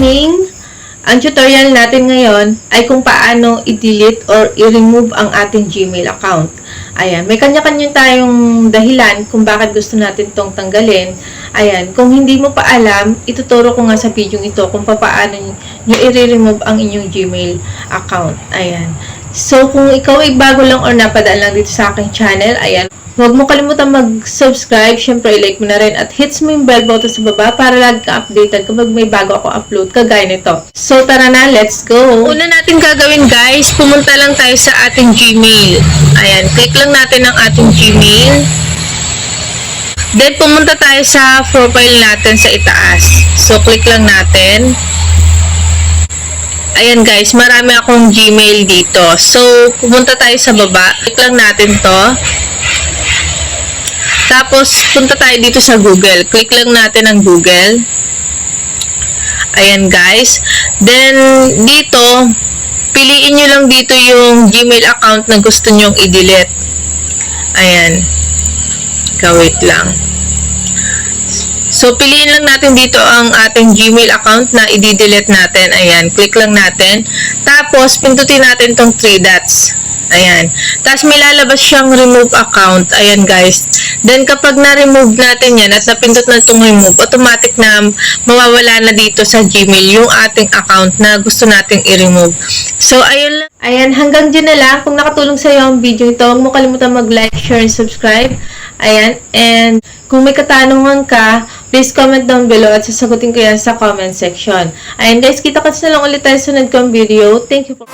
morning! Ang tutorial natin ngayon ay kung paano i-delete or i-remove ang ating Gmail account. Ayan, may kanya-kanya tayong dahilan kung bakit gusto natin itong tanggalin. Ayan, kung hindi mo pa alam, ituturo ko nga sa video ito kung paano nyo i-remove ang inyong Gmail account. Ayan. So, kung ikaw ay bago lang or napadaan lang dito sa aking channel, ayan, huwag mo kalimutan mag-subscribe, syempre i-like mo na rin at hits mo yung bell button sa baba para lagi ka updated kapag may bago ako upload kagaya nito. So tara na, let's go! Una natin gagawin guys, pumunta lang tayo sa ating Gmail. Ayan, click lang natin ang ating Gmail. Then pumunta tayo sa profile natin sa itaas. So click lang natin. Ayan guys, marami akong Gmail dito. So pumunta tayo sa baba, click lang natin to. Tapos, punta tayo dito sa Google. Click lang natin ang Google. Ayan, guys. Then, dito, piliin nyo lang dito yung Gmail account na gusto nyong i-delete. Ayan. Wait lang. So, piliin lang natin dito ang ating Gmail account na i-delete natin. Ayan. Click lang natin. Tapos, pindutin natin tong 3 dots. Ayan. Tapos may lalabas siyang remove account. Ayan guys. Then kapag na-remove natin yan at napindot na itong remove, automatic na mawawala na dito sa Gmail yung ating account na gusto nating i-remove. So ayun lang. Ayan, hanggang dyan na lang. Kung nakatulong sa iyo ang video ito, huwag mo kalimutan mag-like, share, and subscribe. Ayan. And kung may katanungan ka, please comment down below at sasagutin ko yan sa comment section. Ayan guys, kita-kits na lang ulit tayo sa sunod kong video. Thank you for